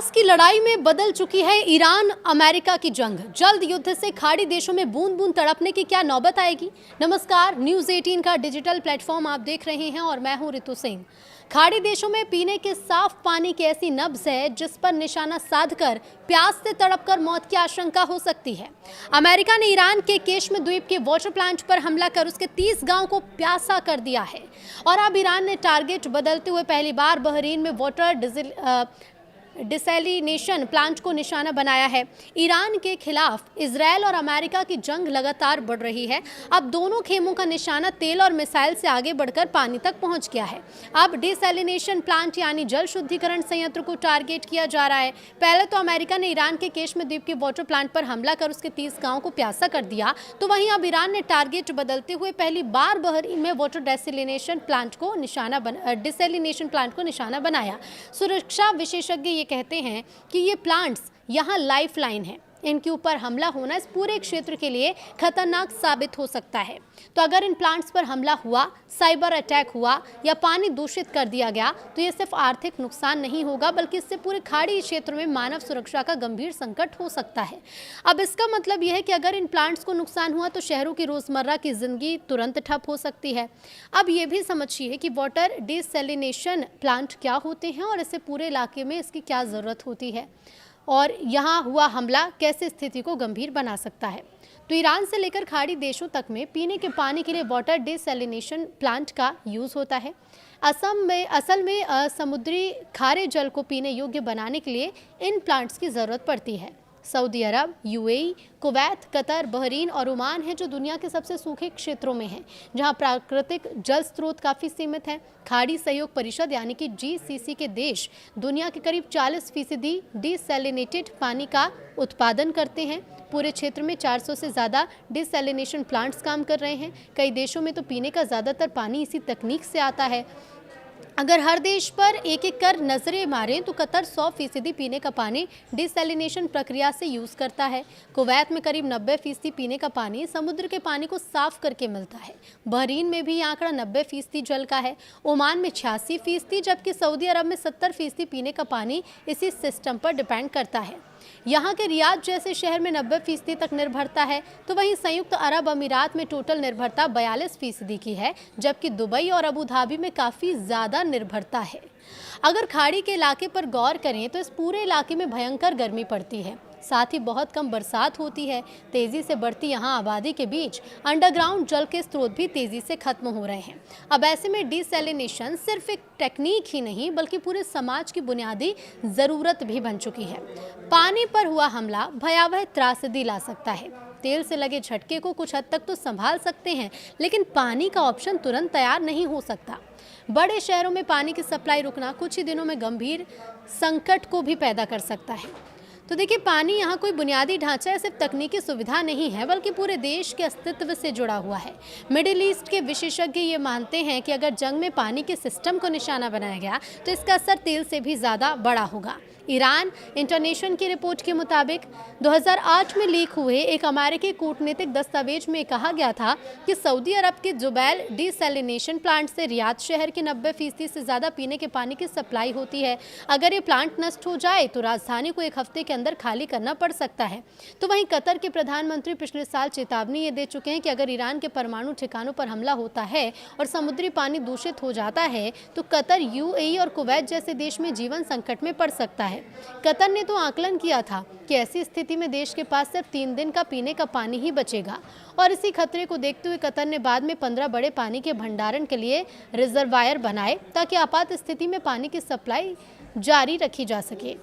प्यास की लड़ाई में बदल चुकी है ईरान अमेरिका की जंग। जल्द युद्ध से खाड़ी देशों में बूंद बूंद तड़पने की क्या नौबत आएगी। नमस्कार, न्यूज़ 18 का डिजिटल प्लेटफॉर्म आप देख रहे हैं और मैं हूं रितु सिंह। खाड़ी देशों में पीने के साफ पानी की ऐसी नब्ज है जिस पर निशाना साधकर प्यास से तड़पकर मौत की आशंका हो सकती है। अमेरिका ने ईरान के केश्म द्वीप के वाटर प्लांट पर हमला कर उसके 30 गांव को प्यासा कर दिया है और अब ईरान ने टारगेट बदलते हुए पहली बार बहरीन में वाटर डिसैलिनेशन प्लांट को निशाना बनाया है। ईरान के खिलाफ इजरायल और अमेरिका की जंग लगातार बढ़ रही है। अब दोनों खेमों का निशाना तेल और मिसाइल से आगे बढ़कर पानी तक पहुंच गया है। अब डिसैलिनेशन प्लांट यानी जल शुद्धिकरण संयंत्र को टारगेट किया जा रहा है। पहले तो अमेरिका ने ईरान के केश्म द्वीप के वाटर प्लांट पर हमला कर उसके 30 गाँव को प्यासा कर दिया, तो वहीं अब ईरान ने टारगेट बदलते हुए पहली बार बहरीन में वाटर डिसैलिनेशन प्लांट को निशाना बनाया। सुरक्षा विशेषज्ञ ये कहते हैं कि ये प्लांट्स यहाँ लाइफलाइन है। इनके ऊपर हमला होना इस पूरे क्षेत्र के लिए खतरनाक साबित हो सकता है। तो अगर इन प्लांट्स पर हमला हुआ, साइबर अटैक हुआ या पानी दूषित कर दिया गया तो ये सिर्फ आर्थिक नुकसान नहीं होगा बल्कि इससे पूरे खाड़ी क्षेत्र में मानव सुरक्षा का गंभीर संकट हो सकता है। अब इसका मतलब यह है कि अगर इन प्लांट्स को नुकसान हुआ तो शहरों की रोजमर्रा की जिंदगी तुरंत ठप हो सकती है। अब ये भी समझिए कि वाटर डिसैलिनेशन प्लांट क्या होते हैं और इससे पूरे इलाके में इसकी क्या जरूरत होती है और यहाँ हुआ हमला कैसे स्थिति को गंभीर बना सकता है। तो ईरान से लेकर खाड़ी देशों तक में पीने के पानी के लिए वाटर डिसैलिनेशन प्लांट का यूज़ होता है। असल में समुद्री खारे जल को पीने योग्य बनाने के लिए इन प्लांट्स की ज़रूरत पड़ती है। सऊदी अरब, यूएई, कुवैत, कतर, बहरीन और ओमान है जो दुनिया के सबसे सूखे क्षेत्रों में हैं, जहां प्राकृतिक जल स्रोत काफ़ी सीमित हैं। खाड़ी सहयोग परिषद यानी कि जीसीसी के देश दुनिया के करीब 40% डिसैलिनेटेड पानी का उत्पादन करते हैं। पूरे क्षेत्र में 400 से ज़्यादा डिसैलिनेशन प्लांट्स काम कर रहे हैं। कई देशों में तो पीने का ज़्यादातर पानी इसी तकनीक से आता है। अगर हर देश पर एक एक कर नजरें मारें तो कतर 100% पीने का पानी डिसैलिनेशन प्रक्रिया से यूज़ करता है। कुवैत में करीब 90% पीने का पानी समुद्र के पानी को साफ करके मिलता है। बहरीन में भी ये आंकड़ा 90% जल का है। ओमान में 86%, जबकि सऊदी अरब में 70% पीने का पानी इसी सिस्टम पर डिपेंड करता है। यहाँ के रियाद जैसे शहर में 90% तक निर्भरता है, तो वहीं संयुक्त अरब अमीरात में टोटल निर्भरता 42% की है, जबकि दुबई और अबू धाबी में काफ़ी ज़्यादा निर्भरता है। अगर खाड़ी के इलाके पर गौर करें तो इस पूरे इलाके में भयंकर गर्मी पड़ती है, साथ ही बहुत कम बरसात होती है। तेज़ी से बढ़ती यहाँ आबादी के बीच अंडरग्राउंड जल के स्रोत भी तेज़ी से खत्म हो रहे हैं। अब ऐसे में डिसैलिनेशन सिर्फ एक टेक्निक ही नहीं बल्कि पूरे समाज की बुनियादी ज़रूरत भी बन चुकी है। पानी पर हुआ हमला भयावह त्रासदी ला सकता है। तेल से लगे झटके को कुछ हद तक तो संभाल सकते हैं, लेकिन पानी का ऑप्शन तुरंत तैयार नहीं हो सकता। बड़े शहरों में पानी की सप्लाई रुकना कुछ ही दिनों में गंभीर संकट को भी पैदा कर सकता है। तो देखिए, पानी यहाँ कोई बुनियादी ढांचा या सिर्फ तकनीकी सुविधा नहीं है बल्कि पूरे देश के अस्तित्व से जुड़ा हुआ है। मिडिल ईस्ट के विशेषज्ञ ये मानते हैं कि अगर जंग में पानी के सिस्टम को निशाना बनाया गया तो इसका असर तेल से भी ज़्यादा बड़ा होगा। ईरान इंटरनेशनल की रिपोर्ट के मुताबिक 2008 में लीक हुए एक अमेरिकी कूटनीतिक दस्तावेज में कहा गया था कि सऊदी अरब के जुबैल डिसैलिनेशन प्लांट से रियाद शहर की 90% से ज़्यादा पीने के पानी की सप्लाई होती है। अगर ये प्लांट नष्ट हो जाए तो राजधानी को एक हफ्ते के अंदर खाली करना पड़ सकता है। तो वहीं कतर के प्रधानमंत्री पिछले साल चेतावनी ये दे चुके हैं कि अगर ईरान के परमाणु ठिकानों पर हमला होता है और समुद्री पानी दूषित हो जाता है तो कतर, यूएई और कुवैत जैसे देश में जीवन संकट में पड़ सकता है। कतर ने तो आकलन किया था कि ऐसी स्थिति में देश के पास सिर्फ 3 दिन का पीने का पानी ही बचेगा और इसी खतरे को देखते हुए कतर ने बाद में 15 बड़े पानी के भंडारण के लिए रिजर्वायर बनाए ताकि आपात स्थिति में पानी की सप्लाई जारी रखी जा सके।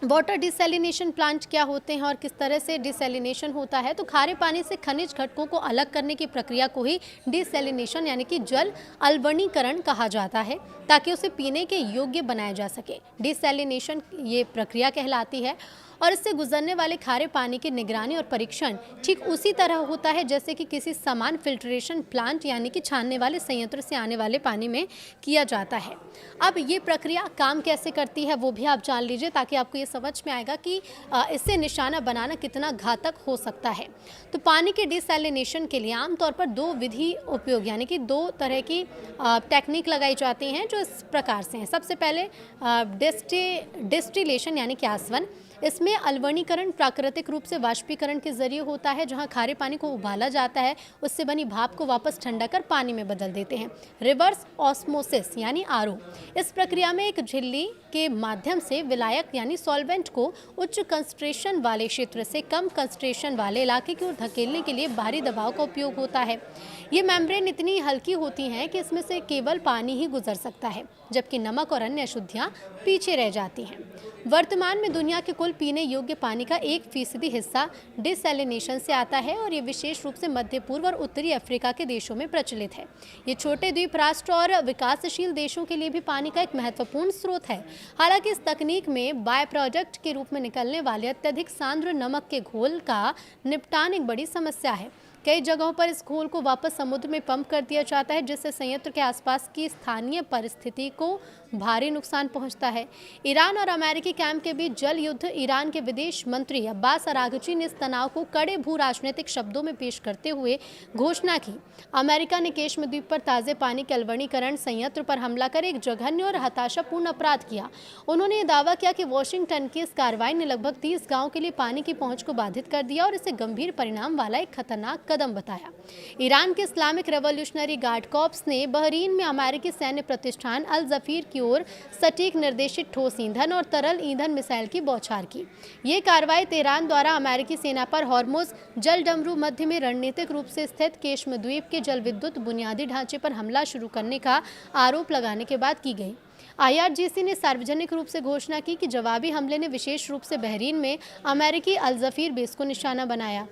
वाटर डिसैलिनेशन प्लांट क्या होते हैं और किस तरह से डिसैलिनेशन होता है? तो खारे पानी से खनिज घटकों को अलग करने की प्रक्रिया को ही डिसैलिनेशन यानी कि जल अलवणीकरण कहा जाता है ताकि उसे पीने के योग्य बनाया जा सके। डिसैलिनेशन ये प्रक्रिया कहलाती है और इससे गुजरने वाले खारे पानी की निगरानी और परीक्षण ठीक उसी तरह होता है जैसे कि किसी समान फिल्ट्रेशन प्लांट यानी कि छानने वाले संयंत्र से आने वाले पानी में किया जाता है। अब ये प्रक्रिया काम कैसे करती है वो भी आप जान लीजिए, ताकि आपको ये समझ में आएगा कि इससे निशाना बनाना कितना घातक हो सकता है। तो पानी के डिसैलिनेशन के लिए आमतौर पर दो विधि उपयोग यानी कि दो तरह की टेक्निक लगाई जाती हैं जो इस प्रकार से हैं। सबसे पहले डिस्टिलेशन यानी कि आसवन। इसमें अलवणीकरण प्राकृतिक रूप से वाष्पीकरण के जरिए होता है, जहां खारे पानी को उबाला जाता है, उससे बनी भाप को वापस ठंडा कर पानी में बदल देते हैं। रिवर्स ऑस्मोसिस यानी आरओ। इस प्रक्रिया में एक झिल्ली के माध्यम से विलायक यानी सॉल्वेंट को उच्च कंसंट्रेशन वाले क्षेत्र से कम कंसंट्रेशन वाले इलाके की ओर धकेलने के लिए बाहरी दबाव का उपयोग होता है। ये मेम्ब्रेन इतनी हल्की होती हैं कि इसमें से केवल पानी ही गुजर सकता है, जबकि नमक और अन्य अशुद्धियां पीछे रह जाती हैं। वर्तमान में दुनिया के कुल पीने योग्य पानी का 1% हिस्सा डिसैलिनेशन से आता है और ये विशेष रूप से मध्य पूर्व और उत्तरी अफ्रीका के देशों में प्रचलित है। ये छोटे द्वीप राष्ट्र और विकासशील देशों के लिए भी पानी का एक महत्वपूर्ण स्रोत है। हालांकि इस तकनीक में बाय प्रोडक्ट के रूप में निकलने वाले अत्यधिक सांद्र नमक के घोल का निपटान एक बड़ी समस्या है। कई जगहों पर इस घोल को वापस समुद्र में पंप कर दिया जाता है, जिससे संयंत्र के आसपास की स्थानीय परिस्थिति को भारी नुकसान पहुंचता है। ईरान और अमेरिकी कैंप के बीच जल युद्ध। ईरान के विदेश मंत्री अब्बास अरागची ने इस तनाव को कड़े भू राजनीतिक शब्दों में पेश करते हुए घोषणा की। अमेरिका ने केशम द्वीप पर ताज़े पानी के अलवणीकरण संयंत्र पर हमला कर एक जघन्य और हताशापूर्ण अपराध किया। उन्होंने दावा किया कि वॉशिंगटन की इस कार्रवाई ने लगभग 30 गाँव के लिए पानी की पहुँच को बाधित कर दिया और इसे गंभीर परिणाम वाला एक खतरनाक कदम बताया। ईरान के इस्लामिक रेवोल्यूशनरी गार्ड कॉर्प्स ने बहरीन में अमेरिकी सैन्य प्रतिष्ठान अल जफीर की ओर सटीक निर्देशित ठोस ईंधन और तरल ईंधन मिसाइल की बौछार की। ये कार्रवाई तेहरान द्वारा अमेरिकी सेना पर हॉर्मुज जलडमरू मध्य में रणनीतिक रूप से स्थित केशम द्वीप के जल विद्युत बुनियादी ढांचे पर हमला शुरू करने का आरोप लगाने के बाद की गई। IRGC ने सार्वजनिक रूप से घोषणा की कि जवाबी हमले ने विशेष रूप से बहरीन में अमेरिकी अल जफीर बेस को निशाना बनाया।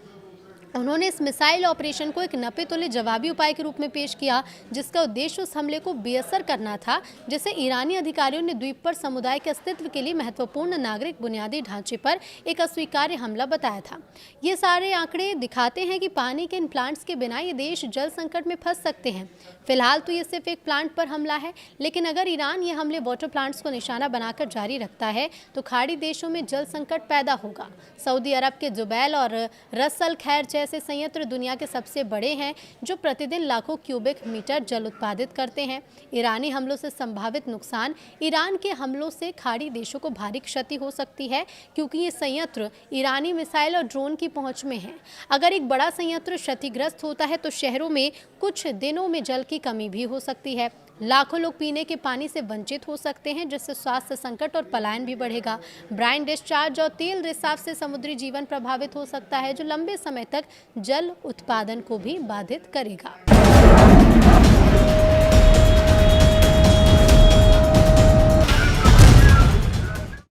उन्होंने इस मिसाइल ऑपरेशन को एक नपे तुले जवाबी उपाय के रूप में पेश किया, जिसका उद्देश्य उस हमले को बेअसर करना था जिसे ईरानी अधिकारियों ने द्वीप पर समुदाय के अस्तित्व के लिए महत्वपूर्ण नागरिक बुनियादी ढांचे पर एक अस्वीकार्य हमला बताया था। ये सारे आंकड़े दिखाते हैं कि पानी के इन प्लांट्स के बिना ये देश जल संकट में फंस सकते हैं। फिलहाल तो ये सिर्फ एक प्लांट पर हमला है, लेकिन अगर ईरान ये हमले वाटर प्लांट्स को निशाना बनाकर जारी रखता है तो खाड़ी देशों में जल संकट पैदा होगा। सऊदी अरब के जुबैल और रस अल खैर जैसे संयंत्र दुनिया के सबसे बड़े हैं, जो प्रतिदिन लाखों क्यूबिक मीटर जल उत्पादित करते हैं। ईरानी हमलों से संभावित नुकसान। ईरान के हमलों से खाड़ी देशों को भारी क्षति हो सकती है, क्योंकि ये संयंत्र ईरानी मिसाइल और ड्रोन की पहुंच में है। अगर एक बड़ा संयंत्र क्षतिग्रस्त होता है तो शहरों में कुछ दिनों में जल की कमी भी हो सकती है। लाखों लोग पीने के पानी से वंचित हो सकते हैं, जिससे स्वास्थ्य संकट और पलायन भी बढ़ेगा। ब्राइन डिस्चार्ज और तेल रिसाव से समुद्री जीवन प्रभावित हो सकता है, जो लंबे समय तक जल उत्पादन को भी बाधित करेगा।